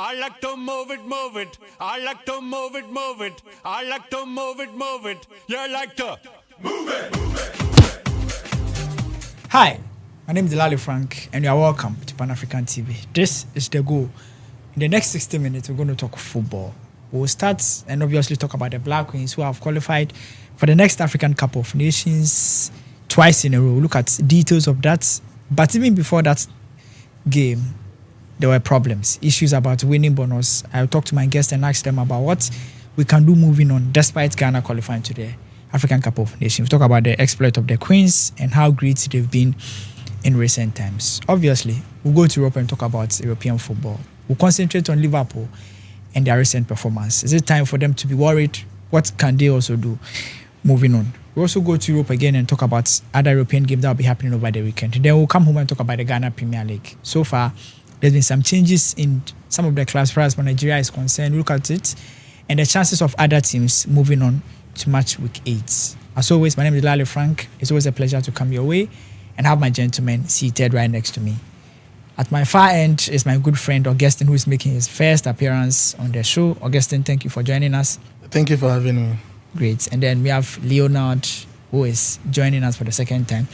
I like to move it, move it. I like to move it, move it. I like to move it, move it. You like to move it, move it. Hi, my name is Delali Frank, and you are welcome to Pan African TV. This is the goal. In the next 60 minutes, we're going to talk football. We'll start and obviously talk about the Black Queens who have qualified for the next African Cup of Nations twice in a row. We'll look at details of that. But even before that game, there were problems, issues about winning bonus. I'll talk to my guests and ask them about what we can do moving on despite Ghana qualifying to the African Cup of Nations. We'll talk about the exploit of the Queens and how great they've been in recent times. Obviously, we'll go to Europe and talk about European football. We'll concentrate on Liverpool and their recent performance. Is it time for them to be worried? What can they also do moving on? We'll also go to Europe again and talk about other European games that will be happening over the weekend. Then we'll come home and talk about the Ghana Premier League. So far, there's been some changes in some of the clubs as far as Nigeria is concerned. Look at it. And the chances of other teams moving on to match week 8. As always, my name is Delali Frank. It's always a pleasure to come your way and have my gentleman seated right next to me. At my far end is my good friend Augustine, who is making his first appearance on the show. Augustine, thank you for joining us. Thank you for having me. Great. And then we have Leonard, who is joining us for the second time.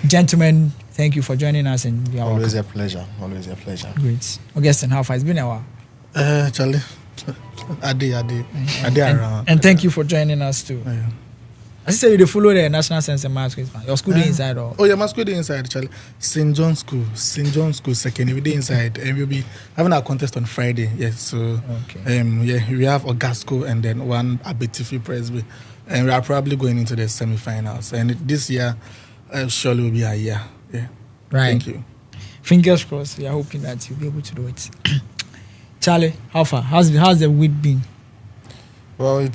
Gentlemen, thank you for joining us. And we are Always welcome. a pleasure. Always a pleasure. Great. Augustine, how far? It's been a while. Charlie. Adi around. And thank you for joining us too. Yeah. As you say, you follow the National Science and Maths quiz, man. Your school day inside or? Oh yeah, my school day inside, Charlie. St. John's School second. We day inside, and we'll be having our contest on Friday. Yes, so okay. we have Augusto and then one Abetifi Presby, and we are probably going into the semi-finals. And this year, surely will be a year. Yeah. Right. Thank you. Fingers crossed. We are hoping that you'll be able to do it. Charlie, how far? How's the week been? Well,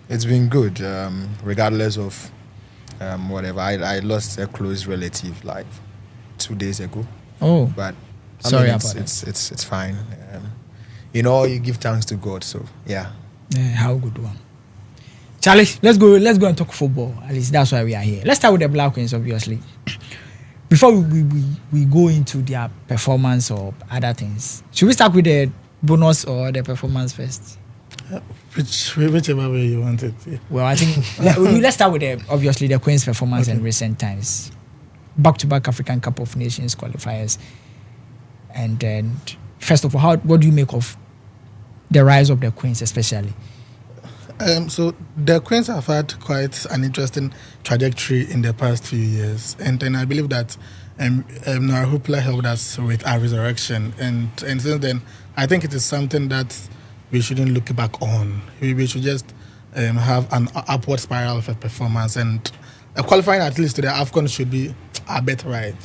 it's been good, regardless of whatever. I lost a close relative like 2 days ago. Oh, but sorry about that. It's fine. You give thanks to God. So yeah. How good one. Charlie, let's go and talk football. At least that's why we are here. Let's start with the Black Queens, obviously. Before we go into their performance or other things, should we start with the bonus or the performance first? Whichever way you want it. Yeah. Well, I think let's start with the Queen's performance in recent times. Back-to-back African Cup of Nations qualifiers. And then, first of all, what do you make of the rise of the Queens especially? So the Queens have had quite an interesting trajectory in the past few years, and I believe that Noah Hoopla helped us with our resurrection, and since then, I think it is something that we shouldn't look back on. We should just have an upward spiral of a performance, and qualifying at least to the AFCON should be a better right.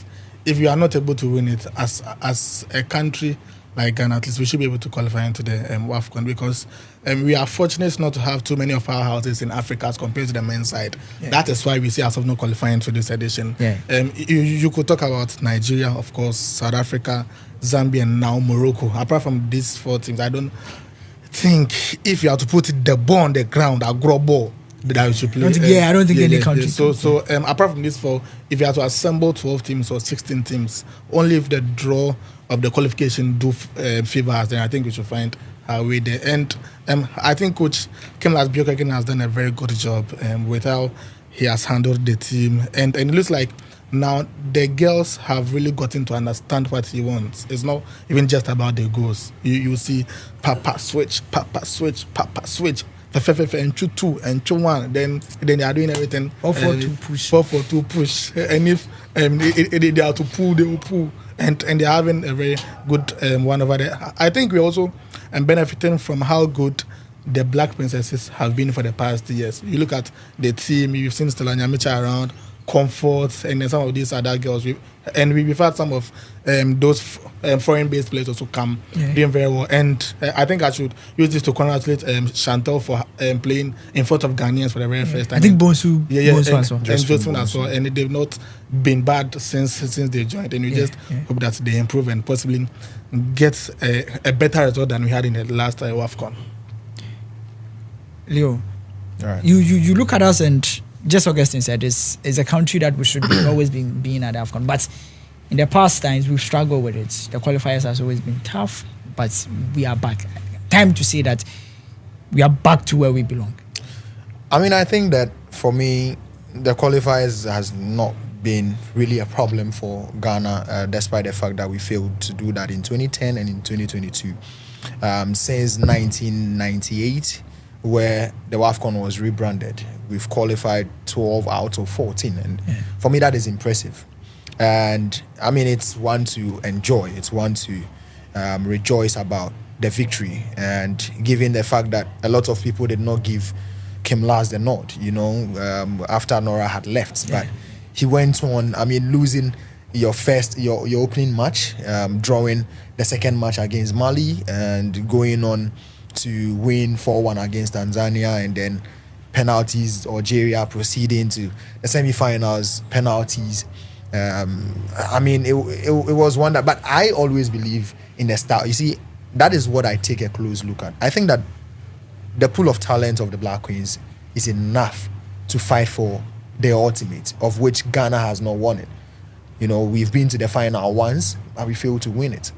If you are not able to win it as a country like Ghana, at least we should be able to qualify into the AFCON, because we are fortunate not to have too many of our houses in Africa as compared to the men's side. Yeah. That is why we see ourselves not qualifying to this edition. Yeah. You could talk about Nigeria, of course, South Africa, Zambia, and now Morocco. Apart from these 4 teams, I don't think if you have to put the ball on the ground, a grow ball, that we should play. I don't think any country. So apart from this 4, if you have to assemble 12 teams or 16 teams, only if the draw of the qualification do favor us, then I think we should find our way there. And I think Coach Kemlas Bjorkagen has done a very good job with how he has handled the team. And it looks like now the girls have really gotten to understand what he wants. It's not even just about the goals. You see Papa switch, and 2 and 2-1. Then they are doing everything. 4-4-2 push. And if they are to pull, they will pull. And they're having a very good one over there. I think we're also benefiting from how good the Black Princesses have been for the past years. You look at the team, you've seen Stella Nyamicha around, Comfort, and then some of these other girls. We've had some of those foreign-based players also come doing very well. And I think I should use this to congratulate Chantal for playing in front of Ghanaians for the very first time. I think Bonsu as well. And they've not been bad since they joined. And we just hope that they improve and possibly get a better result than we had in the last WAFCON. Leo, right. You look at us and just Augustine said is a country that we should always being at AFCON. But in the past times, we've struggled with it. The qualifiers has always been tough. but we are back. Time to say that we are back to where we belong. I mean, I think that for me, the qualifiers has not been really a problem for Ghana, despite the fact that we failed to do that in 2010 and in 2022. Since 1998, where the WAFCON was rebranded, we've qualified 12 out of 14. And for me, that is impressive. And I mean, it's one to enjoy. It's one to rejoice about the victory. And given the fact that a lot of people did not give Kim Lars the nod, after Nora had left. But he went on, I mean, losing your opening match, drawing the second match against Mali, and going on to win 4-1 against Tanzania, and then penalties, Algeria proceeding to the semi-finals, penalties. I mean, it was one that, but I always believe in the style. You see, that is what I take a close look at. I think that the pool of talent of the Black Queens is enough to fight for the ultimate, of which Ghana has not won it. We've been to the final once, but we failed to win it.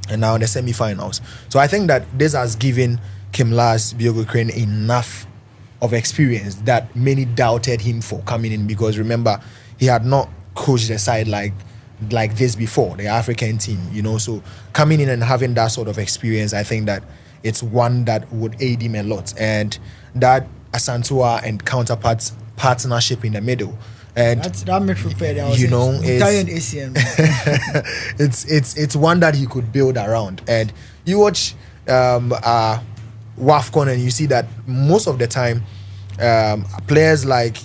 And now in the semi-finals. So I think that this has given Kim Lars Bjorgården enough of experience that many doubted him for coming in, because remember, he had not coached the side like this before, the African team, so coming in and having that sort of experience, I think that it's one that would aid him a lot. And that Asantua and counterparts partnership in the middle, and that midfield pair, it's one that he could build around. And you watch WAFCON and you see that most of the time players like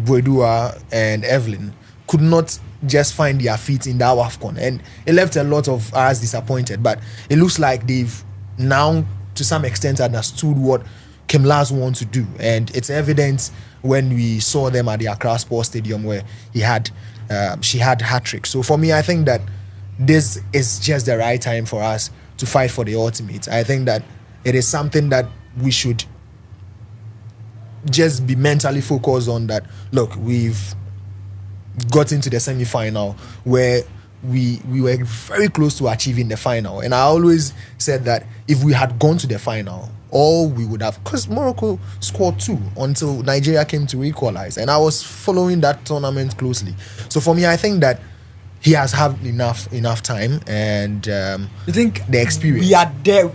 Bwedua and Evelyn could not just find their feet in that WAFCON, and it left a lot of us disappointed. But it looks like they've now to some extent understood what Kim Lars wants to do, and it's evident when we saw them at the Accra Sports Stadium, where she had hat trick. So for me, I think that this is just the right time for us to fight for the ultimate. I think that it is something that we should just be mentally focused on. That look, we've got into the semi-final where we were very close to achieving the final, and I always said that if we had gone to the final, all we would have, because Morocco scored 2 until Nigeria came to equalize, and I was following that tournament closely. So for me, I think that he has had enough time, and you think the experience. We are there.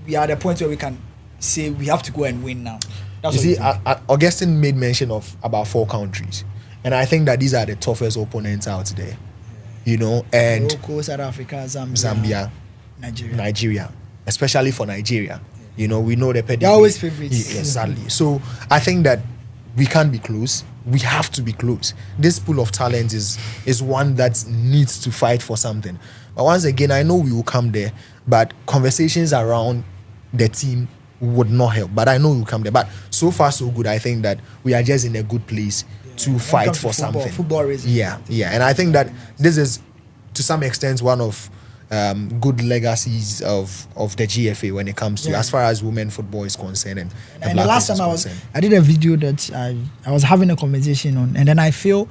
We are at the point where we can say we have to go and win now. That's you see, Augustine made mention of about 4 countries, and I think that these are the toughest opponents out there. And Morocco, South Africa, Zambia, Nigeria, especially for Nigeria. We know the pedigree. They're always favorites. Exactly. So I think that we can't be close. We have to be close. This pool of talent is one that needs to fight for something. But once again, I know we will come there, but conversations around the team would not help. But I know we will come there. But so far, so good. I think that we are just in a good place to fight for something. Football reason. Yeah. And I think that this is, to some extent, one of good legacies of the GFA when it comes to as far as women football is concerned, and the last time I did a video that I was having a conversation on, and then I feel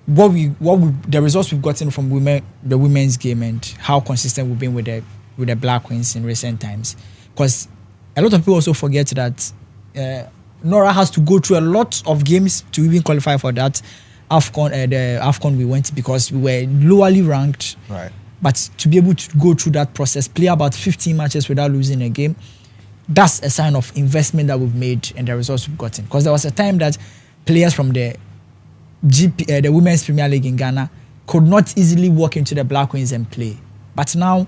the results we've gotten from the women's game and how consistent we've been with the Black Queens in recent times, because a lot of people also forget that Nora has to go through a lot of games to even qualify for that AFCON. The AFCON we went because we were lowly ranked, right? But to be able to go through that process, play about 15 matches without losing a game, that's a sign of investment that we've made and the results we've gotten. Because there was a time that players from the the Women's Premier League in Ghana could not easily walk into the Black Queens and play. But now,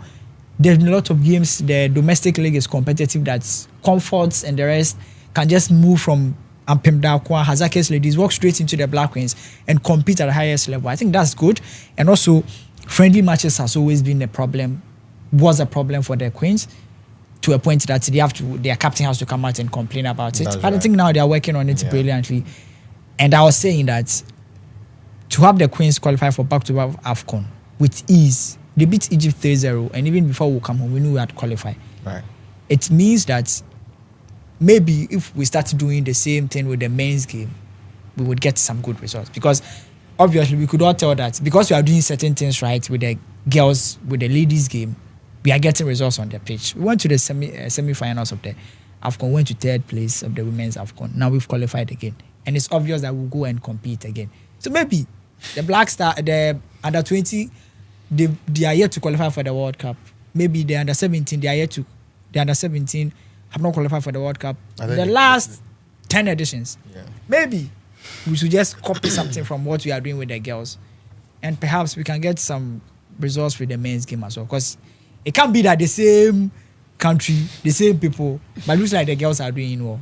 there's a lot of games. The domestic league is competitive, that Comforts and the rest can just move from Ampem Dakwa, Hazakes Ladies, walk straight into the Black Queens and compete at the highest level. I think that's good. And also, friendly matches has always been was a problem for the Queens, to a point that their captain has to come out and complain about it. But I think now they are working on it brilliantly. And I was saying that to have the Queens qualify for back-to-back AFCON with ease, they beat Egypt 3-0, and even before we come home, we knew we had qualified. Right. It means that maybe if we start doing the same thing with the men's game, we would get some good results. Because obviously we could all tell that because we are doing certain things right with the girls, with the ladies game, we are getting results on the pitch. We went to the semi-finals of the AFCON, went to third place of the women's AFCON. Now we've qualified again. And it's obvious that we'll go and compete again. So maybe the Black Star, the under 20, they are yet to qualify for the World Cup. Maybe the under 17, the under 17 have not qualified for the World Cup. The last 10 editions. Yeah. Maybe we should just copy something from what we are doing with the girls. And perhaps we can get some results with the men's game as well. Because it can't be that the same country, the same people, but it looks like the girls are doing well.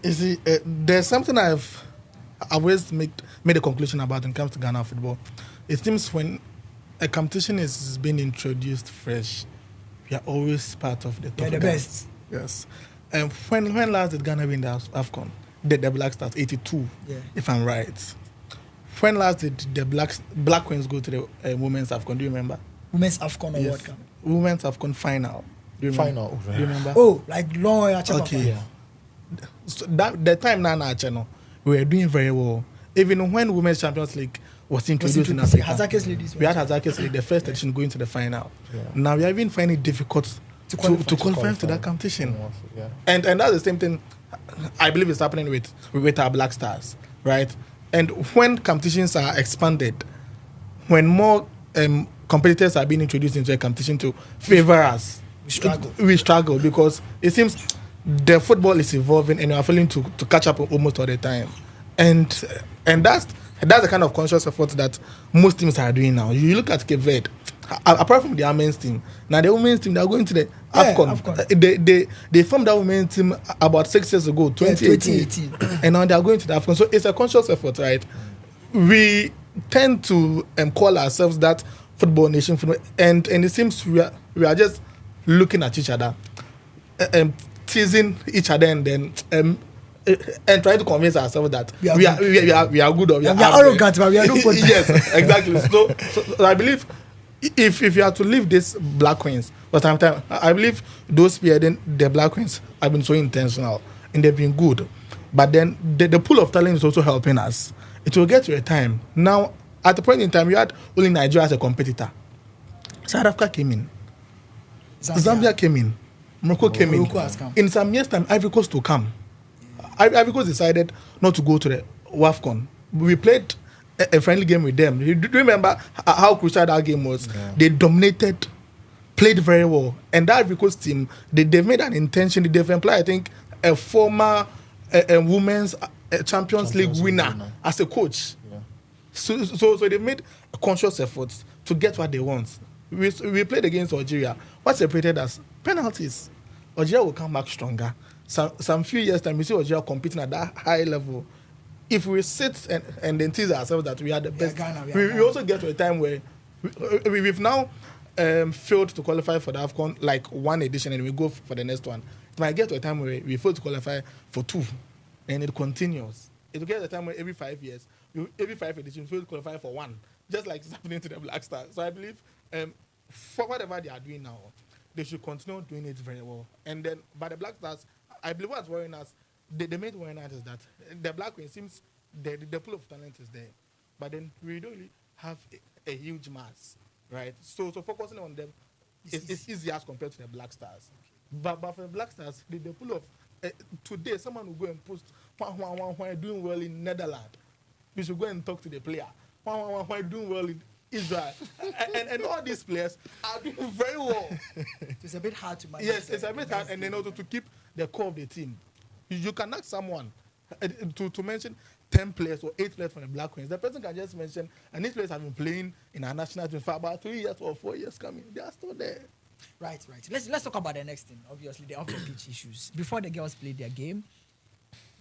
You see, there's something I've always made a conclusion about when it comes to Ghana football. It seems when a competition is being introduced fresh, we are always part of the top. They're the best. Yes. And when last did Ghana win the AFCON? The Black Stars, 82, if I'm right. When last did the Black Queens go to the Women's AFCON? Do you remember? Women's AFCON or World Cup? Women's AFCON final. Do you remember? Final. Do you remember? Oh, like long. Okay. Yeah. So the time now, channel, we were doing very well. Even when Women's Champions League was introduced in Africa, we had Hazake's League, the first edition, going to the final. Yeah. Now we are even finding it difficult to qualify to that competition. Yeah. And that's the same thing I believe is happening with our Black Stars, right? And when competitions are expanded, when more competitors are being introduced into a competition to favor us, we struggle because it seems the football is evolving and we are failing to catch up almost all the time. And that's the kind of conscious effort that most teams are doing now. You look at Cape Verde, apart from their men's team, now the women's team, they are going to the AFCON. They formed that women's team about 6 years ago, 2018. And now they are going to the AFCON. So it's a conscious effort, right? We tend to call ourselves that football nation, and it seems we are just looking at each other, teasing each other, and then and trying to convince ourselves that we are good or we are arrogant, but we are not good. Yes, exactly. So I believe if you have to leave this Black Queens, but sometimes I believe those spearheading the Black Queens have been so intentional and they've been good. But then the pool of talent is also helping us. It will get to a time. Now, at the point in time, you had only Nigeria as a competitor. South Africa came in. Zambia came in. Morocco came in. Has come. In some years' time, Ivory Coast will come. Ivory Coast decided not to go to the WAFCON. We played a friendly game with them. Do you remember how crucial that game was? Yeah. They dominated, played very well. And that Ivory Coast team, they've made an intention. They've employed, I think, a former women's Champions League winner as a coach. Yeah. So they made a conscious effort to get what they want. We played against Algeria. What separated us? Penalties. Algeria will come back stronger. Some few years time, we see Algeria competing at that high level. If we sit and then tease ourselves that we are the best, we also get to a time where we've now failed to qualify for the AFCON like one edition and we go for the next one. It might get to a time where we fail to qualify for two and it continues. It will get to a time where every 5 years, every 5 editions, we fail to qualify for one, just like it's happening to the Black Stars. So I believe for whatever they are doing now, they should continue doing it very well. And then by the Black Stars, I believe what's worrying us, the main worrying us is that the Black Queen seems the pool of talent is there, but then we don't really have a huge mass, right? So focusing on them is easy as compared to the Black Stars. Okay. But for the Black Stars, the pool of today, someone will go and post when doing well in Netherlands. We should go and talk to the player. When doing well in Israel, and all these players are doing very well. It's a bit hard to manage. Yes, it's a bit hard, and then also to keep the core of the team. You can ask someone to mention 10 players or 8 players from the Black Queens. The person can just mention, and these players have been playing in our national team for about 3 years or 4 years coming. They are still there. Right. Let's talk about the next thing. Obviously, the off-the-pitch issues. Before the girls played their game,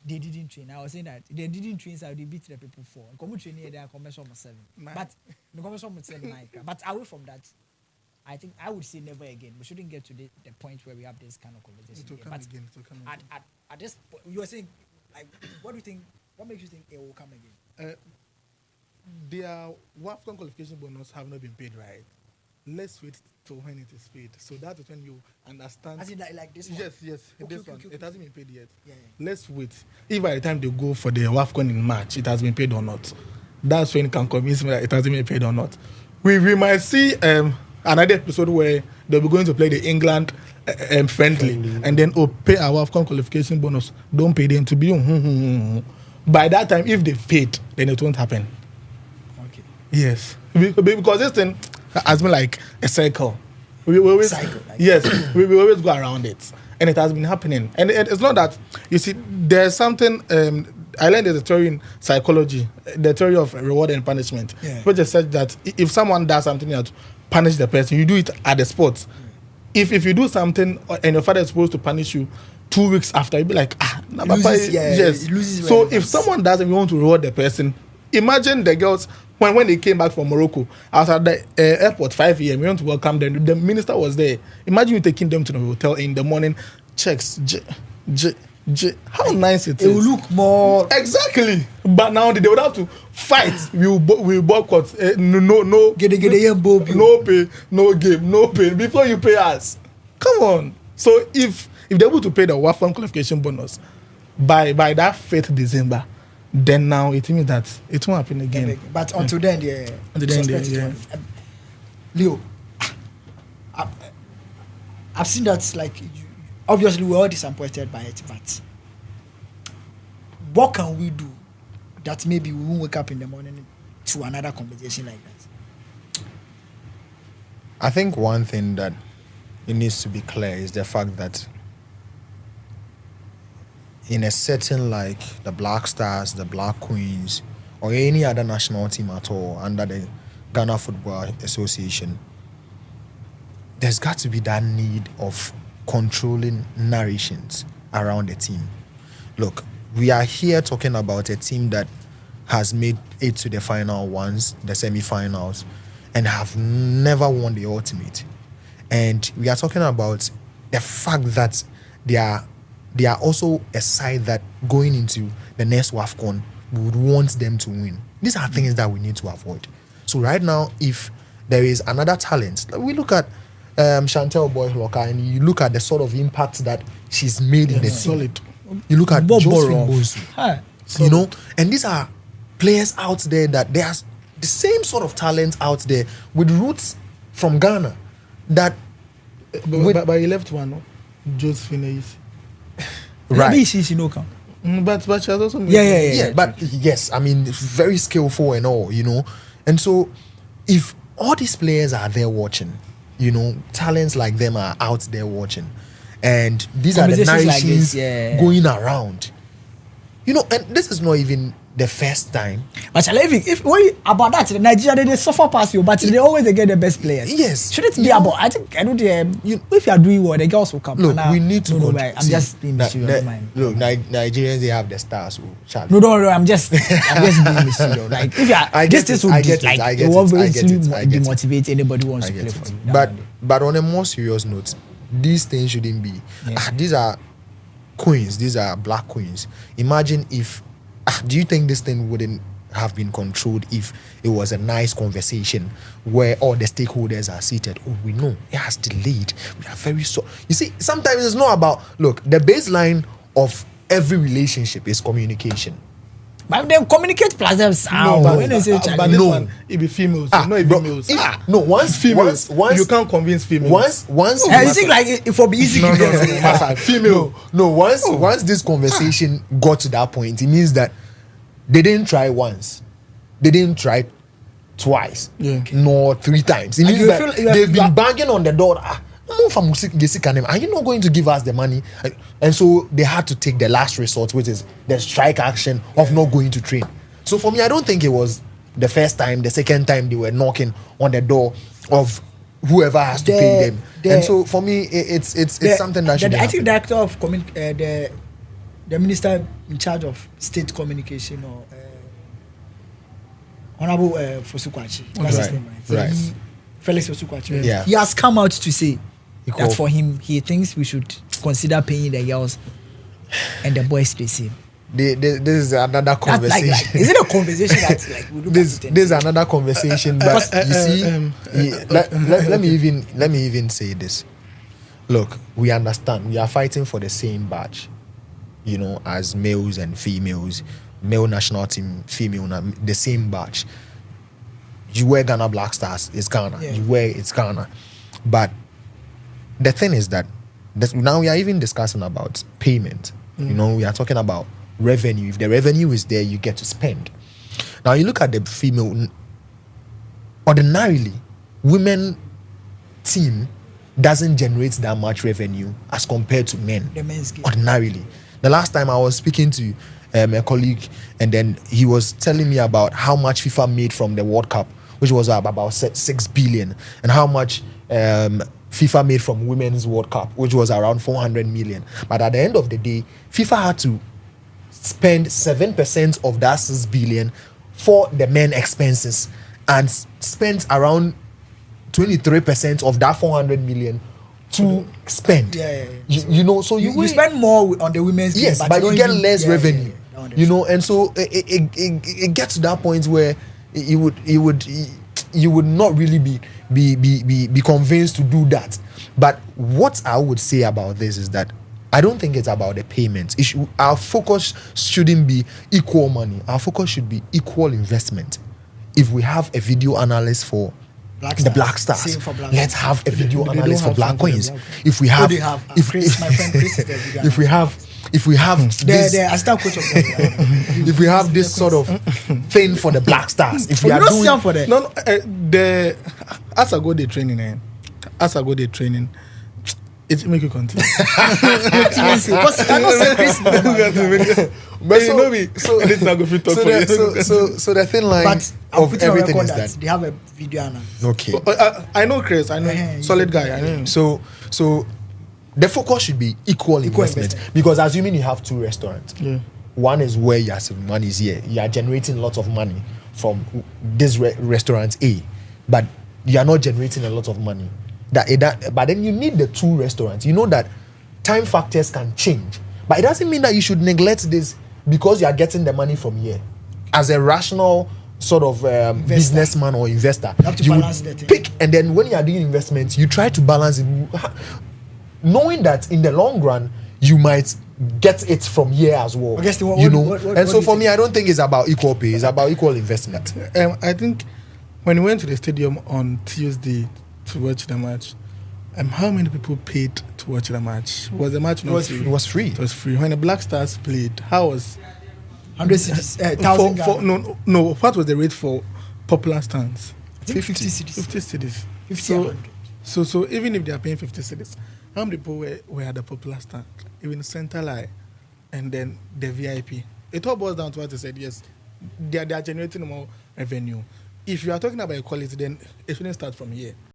they didn't train. I was saying that they didn't train, so they beat the people 4. Come training, they are commercial 7. But the commercial 7 But away from that, I think I would say never again. We shouldn't get to the point where we have this kind of conversation. It will come again. At this point, you were saying, like, what do you think? What makes you think it will come again? Their WAFCON qualification bonus have not been paid, right? Let's wait till when it is paid. So that is when you understand. As in like this one? Yes. Okay, this one. Okay. It hasn't been paid yet. Yeah. Let's wait. If by the time they go for the WAFCON in March, it has been paid or not. That's when you can convince me that it hasn't been paid or not. We might see another episode where they'll be going to play the England friendly, and then pay our AFCON qualification bonus. Don't pay them to be. By that time, if they paid, then it won't happen. Okay. Yes, because this thing has been like a cycle. We always, yes, we always go around it, and it has been happening. And it's not that, you see, there's something. I learned there's a theory in psychology, the theory of reward and punishment, which just said that if someone does something to punish the person, you do it at the spot. If you do something and your father is supposed to punish you 2 weeks after, you'll be like, yes. So if someone does and you want to reward the person, imagine the girls when they came back from Morocco, I was at the airport 5 a.m. We want to welcome them. The minister was there. Imagine you taking them to the hotel in the morning, checks, how nice it is. It will look more exactly. But now they would have to fight. We boycott. No pay, no game, no pay before you pay us. Come on. So if they're able to pay the WAFCON qualification bonus by that 5th December, then now it means that it won't happen again. But until then, Leo, I've seen that, like, obviously we're all disappointed by it, but what can we do that maybe we won't wake up in the morning to another conversation like that? I think one thing that it needs to be clear is the fact that in a setting like the Black Stars, the Black Queens, or any other national team at all under the Ghana Football Association, there's got to be that need of controlling narrations around the team. Look, we are here talking about a team that has made it to the final once, the semi-finals, and have never won the ultimate. And we are talking about the fact that they are also a side that going into the next WAFCON, we would want them to win. These are things that we need to avoid. So right now, if there is another talent, we look at Chantel Boy-Hloka, and you look at the sort of impact that she's made in the team. You look at Josephine Bonsu, you know, and these are players out there that there's the same sort of talent out there with roots from Ghana. That, but you left one, Josephine. Right. But she has also yeah. But yes, I mean, very skillful and all, you know. And so, if all these players are there watching, you know, talents like them are out there watching, and these are the narrations going around, you know, and this is not even the first time. But if worry about that, Nigeria they suffer past you, but they always get the best players. Yes, should it be about? I think I don't. If you are doing well, the girls will come. Look, we need to. I'm just being mysterious. Look, Nigerians, they have the stars. No, don't worry. I'm just being mysterious. Like if you are, this will demotivate anybody who wants to play for you. But on a more serious note, these things shouldn't be. These are queens. These are Black queens. Imagine if. Do you think this thing wouldn't have been controlled if it was a nice conversation where all the stakeholders are seated? Oh, we know it has delayed. We are very sorry. You see, sometimes it's not about, look, the baseline of every relationship is communication. But then communicate plus them sound. No, when they say one, it be females. No, it be males. No, once females, once you can't convince females. Once you think like it will be easy. Female. No, once this conversation got to that point, it means that they didn't try once, they didn't try twice, nor 3 times. It means that they've been banging on the door. Are you not going to give us the money? And so they had to take the last resort, which is the strike action of not going to train. So for me, I don't think it was the first time, the second time they were knocking on the door of whoever has to pay them. And so for me, it's something that should happen. I think the director of the minister in charge of state communication, or Honorable Fosu-Kwakye, that's his name, right? Felix Fosu-Kwakye. He has come out to say that for him, he thinks we should consider paying the girls and the boys the same. This is another conversation. Is it a conversation that's like we this is another conversation? But you see, let me even say this. Look, we understand we are fighting for the same badge, you know, as males and females, male national team, female, the same badge. You wear Ghana Black Stars, it's Ghana. You wear it's Ghana, but the thing is that now we are even discussing about payment. You know, we are talking about revenue. If the revenue is there, you get to spend. Now you look at the female. Ordinarily, women team doesn't generate that much revenue as compared to men. The men's game. Ordinarily, the last time I was speaking to a colleague, and then he was telling me about how much FIFA made from the World Cup, which was about 6 billion, and how much FIFA made from Women's World Cup, which was around 400 million. But at the end of the day, FIFA had to spend 7% of that 6 billion for the men expenses, and spent around 23% of that 400 million to spend. You know, so you spend more on the women's game, yes, but you get less revenue. You know, and so it gets to that point where you would not really be convinced to do that. But what I would say about this is that I don't think it's about the payments. Our focus shouldn't be equal money. Our focus should be equal investment. If we have a video analyst for the Black Stars, let's have a video analyst for Black Queens. If we have, Chris, my friend Chris is the video if we have this, I start coach of if we have this sort of thing for the Black Stars, if we are doing for that. No, as I go the training, it make you continue. Because I know say Chris. But so the thing like But of everything is that they have a video analyst. okay. I know Chris. I know solid guy. I know him. So the focus should be equal investment, because assuming you have 2 restaurants, one is where you are saving money, is here you are generating lots of money from this restaurant A, but you are not generating a lot of money. But then you need the 2 restaurants. You know that time factors can change, but it doesn't mean that you should neglect this because you are getting the money from here. As a rational sort of businessman or investor, you have to balance would the thing. pick, and then when you are doing investments, you try to balance it, knowing that in the long run you might get it from here as well. Okay, so for me, I don't think it's about equal pay. It's about equal investment. I think when we went to the stadium on Tuesday to watch the match, how many people paid to watch the match? Was the match not free? It was free. It was free. When the Black Stars played, how was 100 cities, 1,000. No. What was the rate for popular stands? 50 cities. 50 cities. 50 So even if they are paying 50 cities, how many people were at the popular stand? Even center line, and then the VIP. It all boils down to what I said. Yes, they are generating more revenue. If you are talking about equality, then it shouldn't start from here.